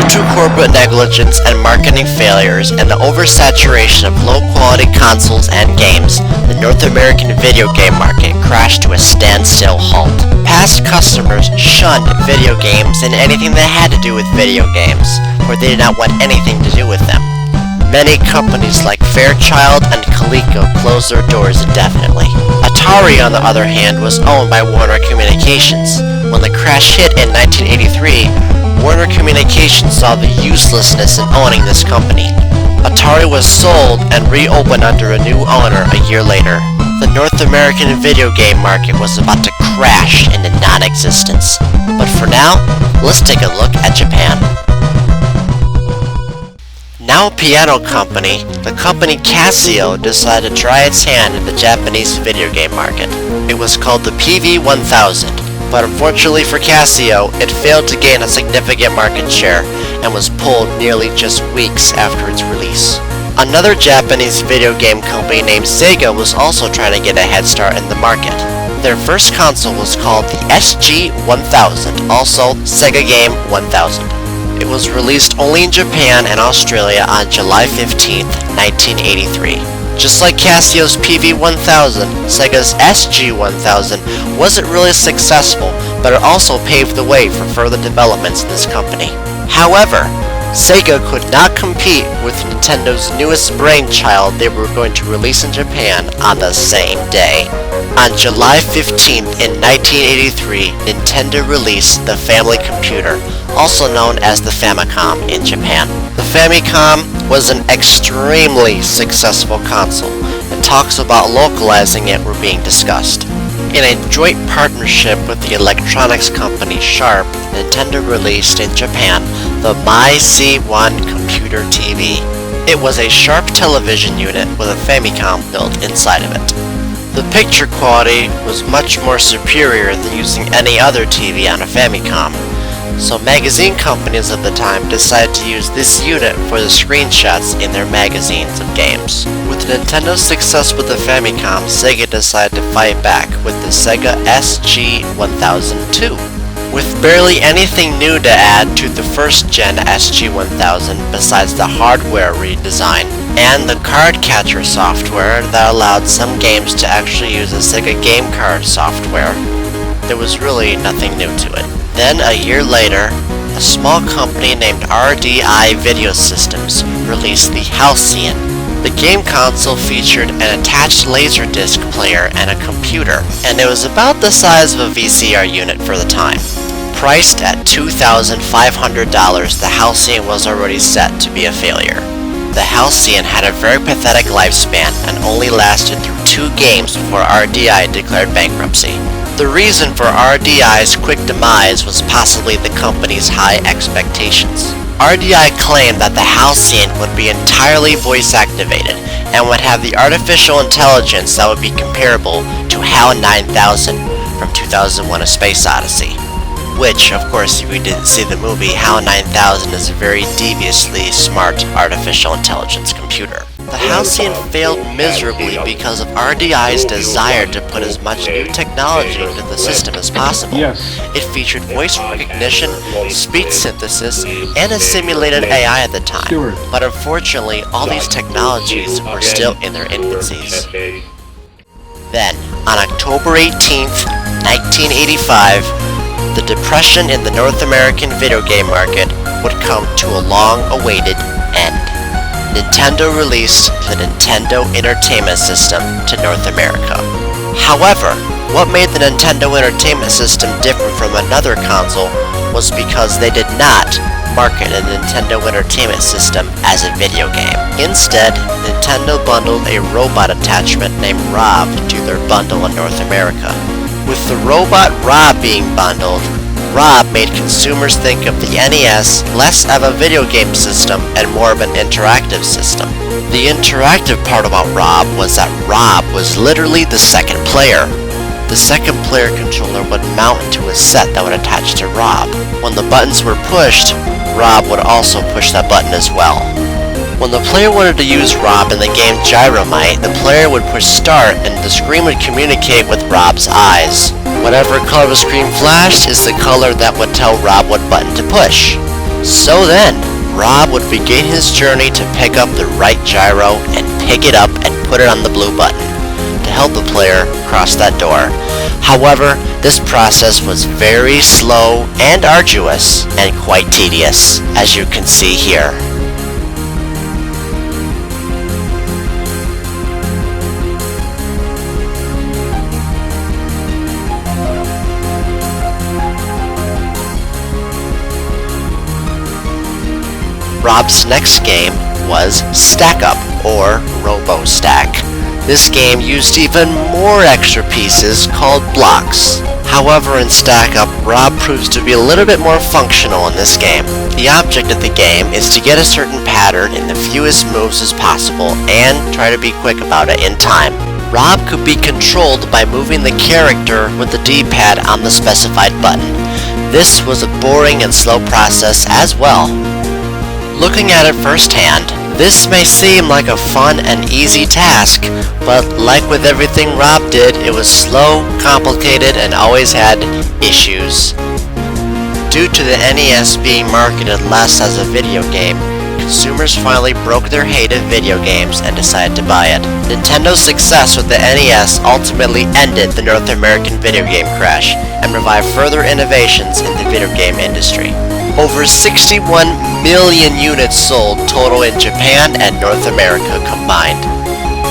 to corporate negligence and marketing failures and the oversaturation of low-quality consoles and games, the North American video game market crashed to a standstill halt. Past customers shunned video games and anything that had to do with video games, for they did not want anything to do with them. Many companies like Fairchild and Coleco closed their doors indefinitely. Atari, on the other hand, was owned by Warner Communications. When the crash hit in 1983, Warner Communications saw the uselessness in owning this company. Atari was sold and reopened under a new owner a year later. The North American video game market was about to crash into non-existence. But for now, let's take a look at Japan. Now a piano company, the company CASIO decided to try its hand in the Japanese video game market. It was called the PV-1000. But unfortunately for CASIO, it failed to gain a significant market share and was pulled nearly just weeks after its release. Another Japanese video game company named SEGA was also trying to get a head start in the market. Their first console was called the SG-1000, also Sega Game 1000. It was released only in Japan and Australia on July 15, 1983. Just like Casio's PV-1000, Sega's SG-1000 wasn't really successful, but it also paved the way for further developments in this company. However, Sega could not compete with Nintendo's newest brainchild they were going to release in Japan on the same day. On July 15th in 1983, Nintendo released the Family Computer, also known as the Famicom in Japan. The Famicom was an extremely successful console, and talks about localizing it were being discussed. In a joint partnership with the electronics company Sharp, Nintendo released in Japan the My-C1 computer TV. It was a Sharp television unit with a Famicom built inside of it. The picture quality was much more superior than using any other TV on a Famicom, so magazine companies of the time decided to use this unit for the screenshots in their magazines of games. With Nintendo's success with the Famicom, Sega decided to fight back with the Sega SG-1000 II. With barely anything new to add to the first-gen SG-1000 besides the hardware redesign and the card catcher software that allowed some games to actually use the Sega game card software, there was really nothing new to it. Then, a year later, a small company named RDI Video Systems released the Halcyon. The game console featured an attached laserdisc player and a computer, and it was about the size of a VCR unit for the time. Priced at $2,500, the Halcyon was already set to be a failure. The Halcyon had a very pathetic lifespan and only lasted through 2 games before RDI declared bankruptcy. The reason for RDI's quick demise was possibly the company's high expectations. RDI claimed that the Halcyon would be entirely voice activated and would have the artificial intelligence that would be comparable to HAL 9000 from 2001: A Space Odyssey. Which, of course, if you didn't see the movie, HAL 9000 is a very deviously smart artificial intelligence computer. The Halcyon failed miserably because of RDI's desire to put as much new technology into the system as possible. It featured voice recognition, speech synthesis, and a simulated AI at the time. But unfortunately, all these technologies were still in their infancies. Then, on October 18th, 1985, the depression in the North American video game market would come to a long-awaited end. Nintendo released the Nintendo Entertainment System to North America. However, what made the Nintendo Entertainment System different from another console was because they did not market a Nintendo Entertainment System as a video game. Instead, Nintendo bundled a robot attachment named Rob to their bundle in North America. With the robot Rob being bundled, Rob made consumers think of the NES less of a video game system and more of an interactive system. The interactive part about Rob was that Rob was literally the second player. The second player controller would mount into a set that would attach to Rob. When the buttons were pushed, Rob would also push that button as well. When the player wanted to use Rob in the game Gyromite, the player would push start and the screen would communicate with Rob's eyes. Whatever color the screen flashed is the color that would tell Rob what button to push. So then, Rob would begin his journey to pick up the right gyro and pick it up and put it on the blue button to help the player cross that door. However, this process was very slow and arduous and quite tedious, as you can see here. Rob's next game was Stack Up, or Robo Stack. This game used even more extra pieces called blocks. However, in Stack Up, Rob proves to be a little bit more functional in this game. The object of the game is to get a certain pattern in the fewest moves as possible and try to be quick about it in time. Rob could be controlled by moving the character with the D-pad on the specified button. This was a boring and slow process as well. Looking at it firsthand, this may seem like a fun and easy task, but like with everything Rob did, it was slow, complicated, and always had issues. Due to the NES being marketed less as a video game, consumers finally broke their hate of video games and decided to buy it. Nintendo's success with the NES ultimately ended the North American video game crash and revived further innovations in the video game industry. Over 61 million units sold total in Japan and North America combined.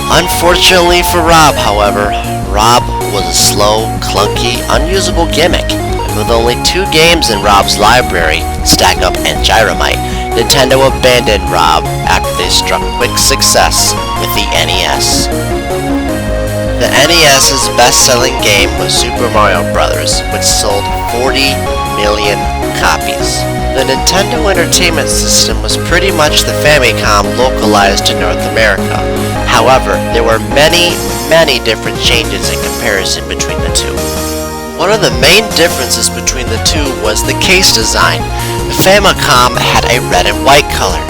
Unfortunately for Rob, however, Rob was a slow, clunky, unusable gimmick. And with only 2 games in Rob's library, Stack Up and Gyromite, Nintendo abandoned Rob after they struck quick success with the NES. The NES's best-selling game was Super Mario Bros., which sold 40 million copies. The Nintendo Entertainment System was pretty much the Famicom localized to North America. However, there were many different changes in comparison between the two. One of the main differences between the two was the case design. The Famicom had a red and white color,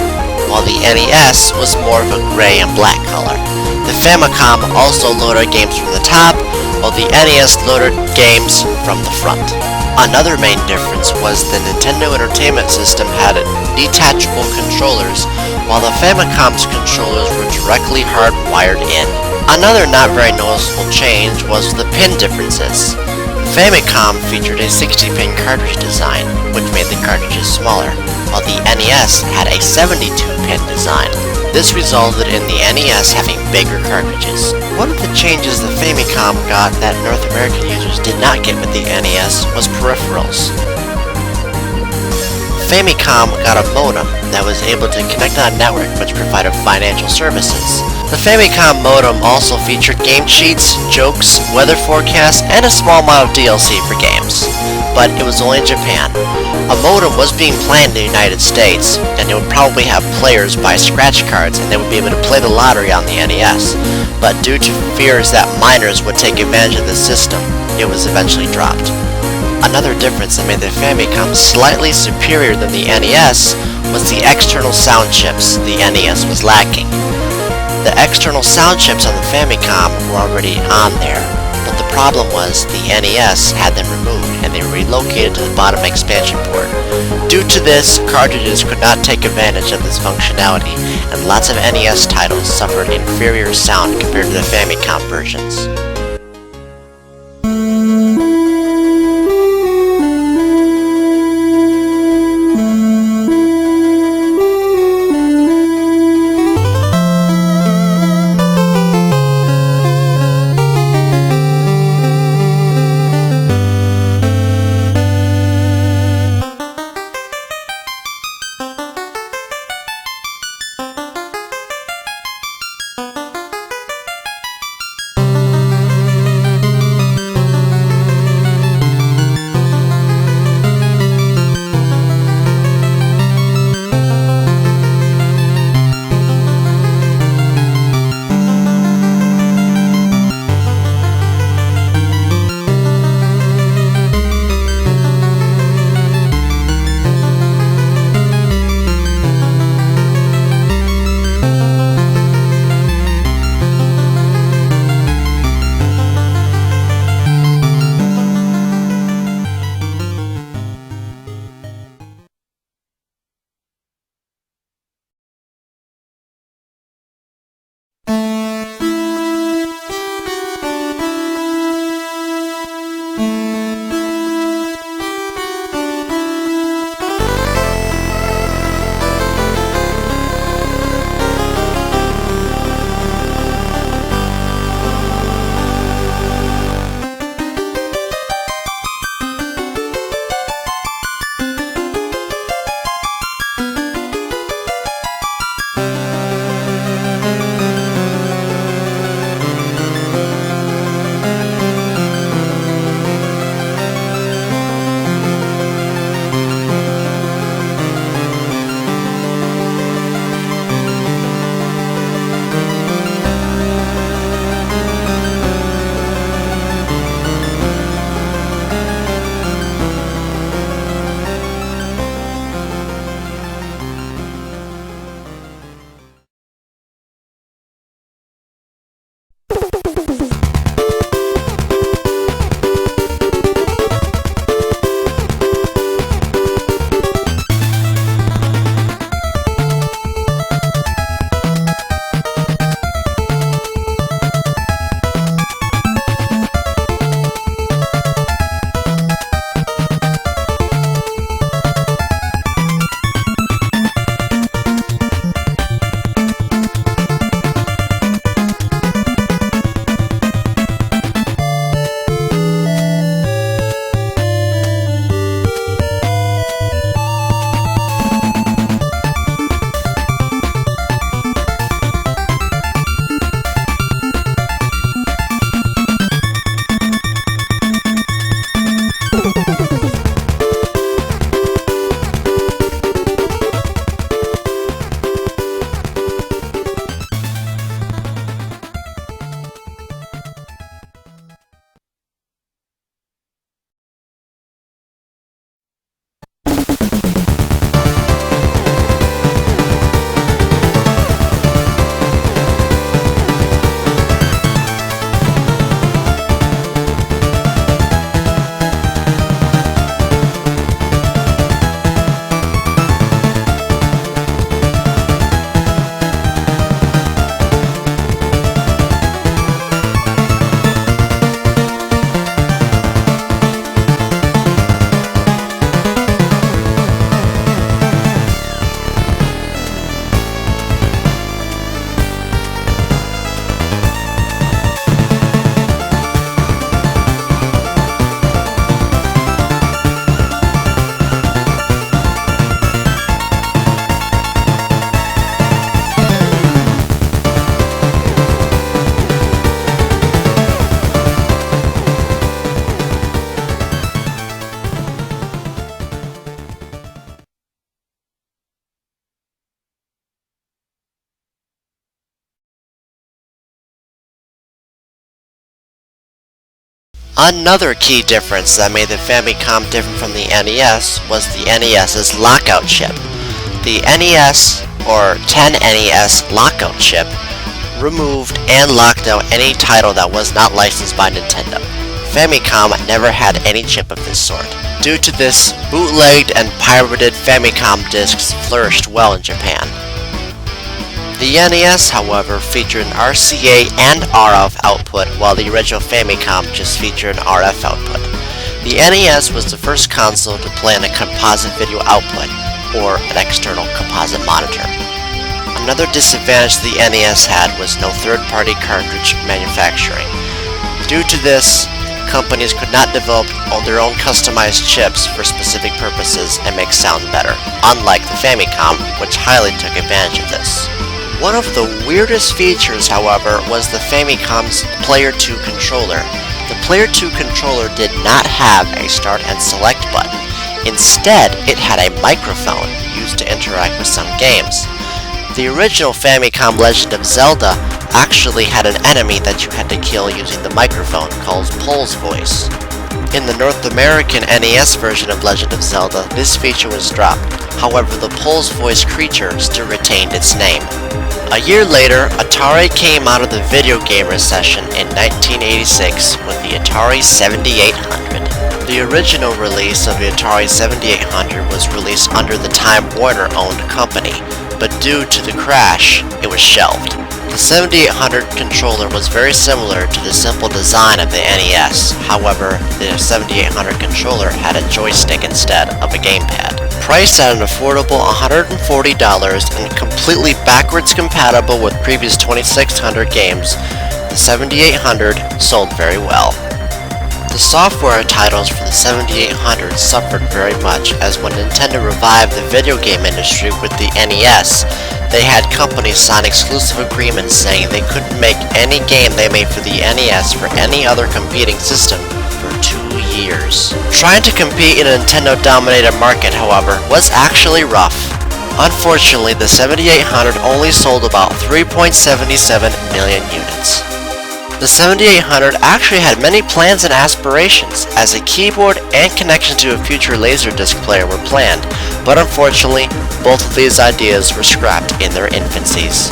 while the NES was more of a gray and black color. The Famicom also loaded games from the top, while the NES loaded games from the front. Another main difference was the Nintendo Entertainment System had detachable controllers, while the Famicom's controllers were directly hardwired in. Another not very noticeable change was the pin differences. The Famicom featured a 60-pin cartridge design, which made the cartridges smaller, while the NES had a 72-pin design. This resulted in the NES having bigger cartridges. One of the changes the Famicom got that North American users did not get with the NES was peripherals. Famicom got a modem that was able to connect on a network which provided financial services. The Famicom modem also featured game cheats, jokes, weather forecasts, and a small amount of DLC for games. But it was only in Japan. A modem was being planned in the United States, and it would probably have players buy scratch cards and they would be able to play the lottery on the NES. But due to fears that minors would take advantage of the system, it was eventually dropped. Another difference that made the Famicom slightly superior than the NES was the external sound chips the NES was lacking. The external sound chips on the Famicom were already on there, but the problem was the NES had them removed and they were relocated to the bottom expansion port. Due to this, cartridges could not take advantage of this functionality, and lots of NES titles suffered inferior sound compared to the Famicom versions. Another key difference that made the Famicom different from the NES was the NES's lockout chip. The NES, or 10NES lockout chip, removed and locked out any title that was not licensed by Nintendo. Famicom never had any chip of this sort. Due to this, bootlegged and pirated Famicom discs flourished well in Japan. The NES, however, featured an RCA and RF output, while the original Famicom just featured an RF output. The NES was the first console to play on a composite video output, or an external composite monitor. Another disadvantage the NES had was no third-party cartridge manufacturing. Due to this, companies could not develop their own customized chips for specific purposes and make sound better, unlike the Famicom, which highly took advantage of this. One of the weirdest features, however, was the Famicom's Player 2 controller. The Player 2 controller did not have a start and select button. Instead, it had a microphone used to interact with some games. The original Famicom Legend of Zelda actually had an enemy that you had to kill using the microphone, called Pole's Voice. In the North American NES version of Legend of Zelda, this feature was dropped. However, the Pole's Voice creature still retained its name. A year later, Atari came out of the video game recession in 1986 with the Atari 7800. The original release of the Atari 7800 was released under the Time Warner-owned company, but due to the crash, it was shelved. The 7800 controller was very similar to the simple design of the NES. However, the 7800 controller had a joystick instead of a gamepad. Priced at an affordable $140 and completely backwards compatible with previous 2600 games, the 7800 sold very well. The software titles for the 7800 suffered very much, as when Nintendo revived the video game industry with the NES, they had companies sign exclusive agreements saying they couldn't make any game they made for the NES for any other competing system for 2 years. Trying to compete in a Nintendo-dominated market, however, was actually rough. Unfortunately, the 7800 only sold about 3.77 million units. The 7800 actually had many plans and aspirations, as a keyboard and connection to a future Laserdisc player were planned, but unfortunately, both of these ideas were scrapped in their infancies.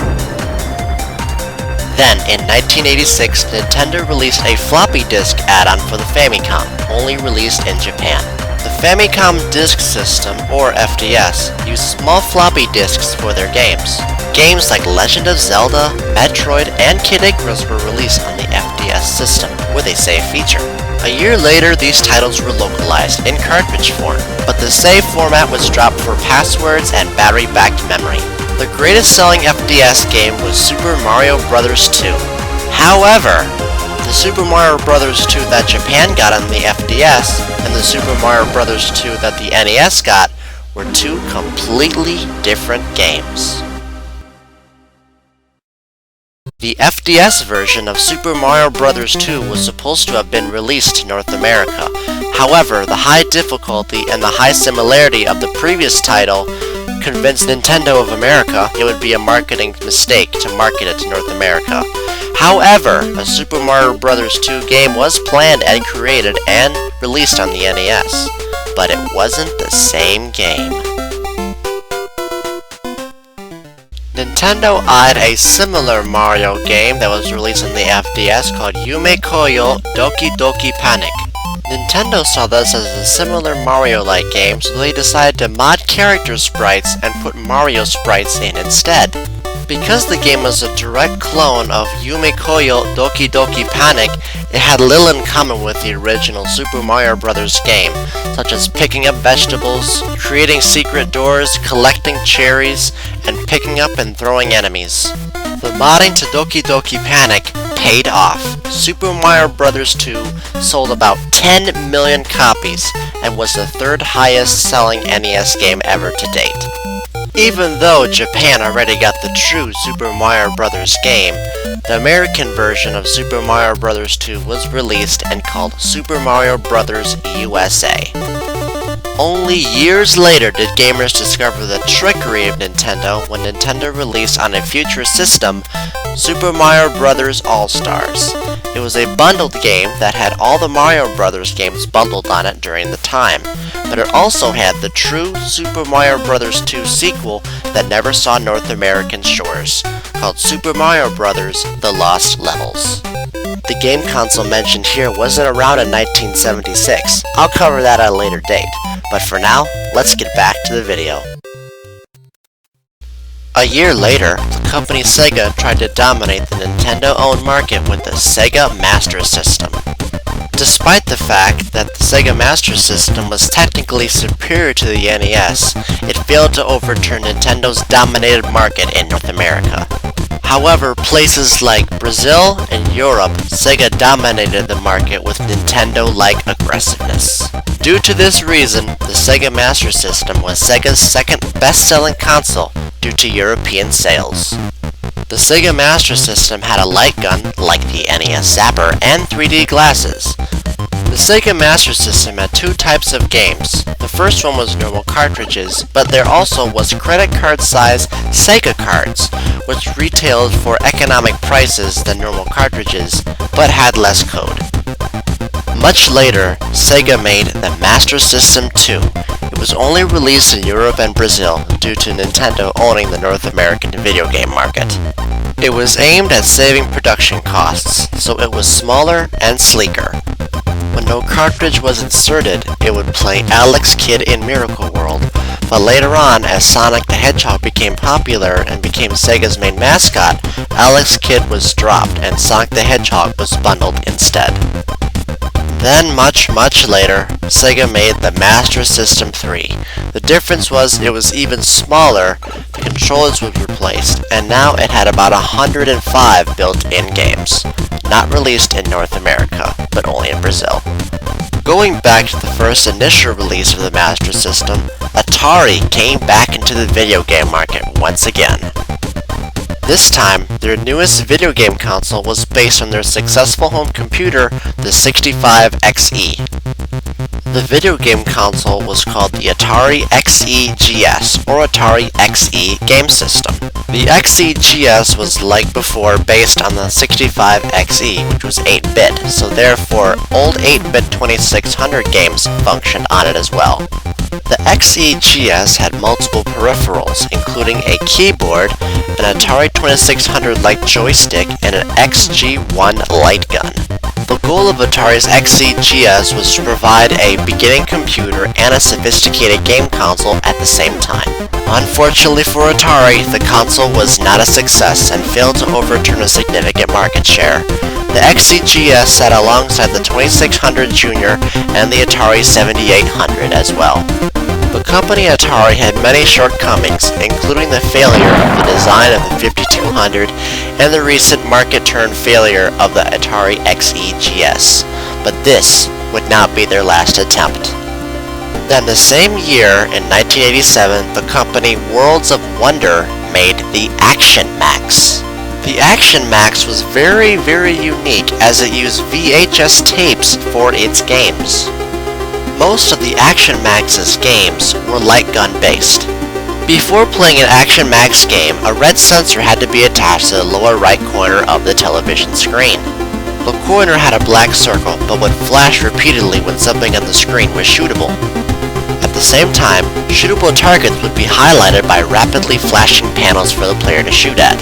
Then, in 1986, Nintendo released a floppy disk add-on for the Famicom, only released in Japan. The Famicom Disk System, or FDS, used small floppy disks for their games. Games like Legend of Zelda, Metroid, and Kid Icarus were released on the FDS system, with a save feature. A year later, these titles were localized in cartridge form, but the save format was dropped for passwords and battery-backed memory. The greatest selling FDS game was Super Mario Bros. 2. However, the Super Mario Bros. 2 that Japan got on the FDS and the Super Mario Bros. 2 that the NES got were two completely different games. The FDS version of Super Mario Bros. 2 was supposed to have been released to North America. However, the high difficulty and the high similarity of the previous title convinced Nintendo of America it would be a marketing mistake to market it to North America. However, a Super Mario Bros. 2 game was planned and created and released on the NES, but it wasn't the same game. Nintendo eyed a similar Mario game that was released on the FDS called Yume Koyo Doki Doki Panic. Nintendo saw this as a similar Mario-like game, so they decided to mod character sprites and put Mario sprites in instead. Because the game was a direct clone of Yume Koyo Doki Doki Panic, it had little in common with the original Super Mario Bros. Game, such as picking up vegetables, creating secret doors, collecting cherries, and picking up and throwing enemies. The modding to Doki Doki Panic paid off. Super Mario Bros. 2 sold about 10 million copies and was the third highest selling NES game ever to date. Even though Japan already got the true Super Mario Bros. Game, the American version of Super Mario Bros. 2 was released and called Super Mario Bros. USA. Only years later did gamers discover the trickery of Nintendo when Nintendo released on a future system Super Mario Bros. All-Stars. It was a bundled game that had all the Mario Brothers games bundled on it during the time, but it also had the true Super Mario Bros. 2 sequel that never saw North American shores, called Super Mario Bros. The Lost Levels. The game console mentioned here wasn't around in 1976. I'll cover that at a later date, but for now, let's get back to the video. A year later, the company SEGA tried to dominate the Nintendo-owned market with the SEGA Master System. Despite the fact that the SEGA Master System was technically superior to the NES, it failed to overturn Nintendo's dominated market in North America. However, places like Brazil and Europe, SEGA dominated the market with Nintendo-like aggressiveness. Due to this reason, the SEGA Master System was SEGA's second best-selling console due to European sales. The SEGA Master System had a light gun, like the NES Zapper, and 3D glasses. The SEGA Master System had two types of games. The first one was normal cartridges, but there also was credit card size SEGA cards, which retailed for economic prices than normal cartridges, but had less code. Much later, SEGA made the Master System 2. It was only released in Europe and Brazil due to Nintendo owning the North American video game market. It was aimed at saving production costs, so it was smaller and sleeker. When no cartridge was inserted, it would play Alex Kidd in Miracle World, but later on, as Sonic the Hedgehog became popular and became SEGA's main mascot, Alex Kidd was dropped and Sonic the Hedgehog was bundled instead. Then much later, SEGA made the Master System 3. The difference was it was even smaller, the controllers were replaced, and now it had about 105 built-in games. Not released in North America, but only in Brazil. Going back to the first initial release of the Master System, Atari came back into the video game market once again. This time, their newest video game console was based on their successful home computer, the 65XE. The video game console was called the Atari XEGS, or Atari XE Game System. The XEGS was like before based on the 65XE, which was 8-bit, so therefore old 8-bit 2600 games functioned on it as well. The XEGS had multiple peripherals, including a keyboard, an Atari 2600-like joystick, and an XG1 light gun. The goal of Atari's XEGS was to provide a beginning computer and a sophisticated game console at the same time. Unfortunately for Atari, the console was not a success and failed to overturn a significant market share. The XEGS sat alongside the 2600 Junior and the Atari 7800 as well. The company Atari had many shortcomings, including the failure of the design of the 5200 and the recent market-turn failure of the Atari XEGS, but this would not be their last attempt. Then the same year, in 1987, the company Worlds of Wonder made the Action Max. The Action Max was very unique as it used VHS tapes for its games. Most of the Action Max's games were light gun based. Before playing an Action Max game, a red sensor had to be attached to the lower right corner of the television screen. The corner had a black circle, but would flash repeatedly when something on the screen was shootable. At the same time, shootable targets would be highlighted by rapidly flashing panels for the player to shoot at.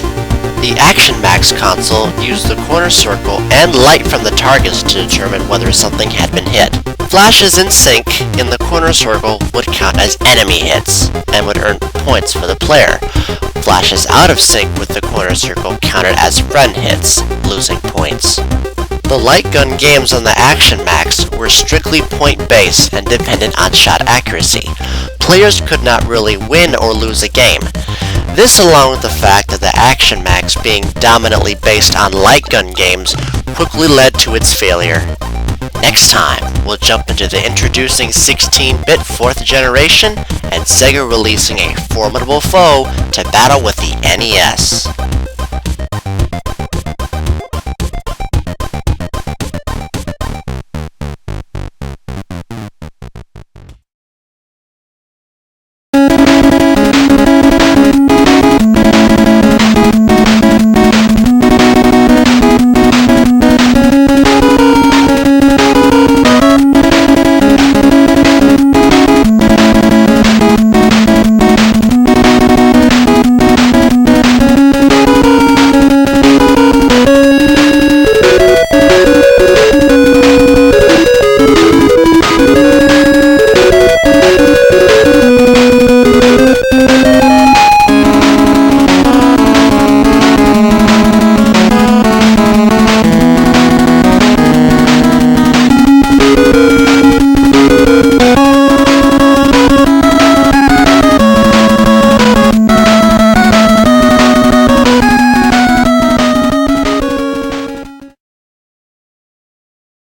The Action Max console used the corner circle and light from the targets to determine whether something had been hit. Flashes in sync in the corner circle would count as enemy hits and would earn points for the player. Flashes out of sync with the corner circle counted as friend hits, losing points. The light gun games on the Action Max were strictly point-based and dependent on shot accuracy. Players could not really win or lose a game. This, along with the fact that the Action Max being dominantly based on light gun games, quickly led to its failure. Next time, we'll jump into the introducing 16-bit 4th generation and SEGA releasing a formidable foe to battle with the NES.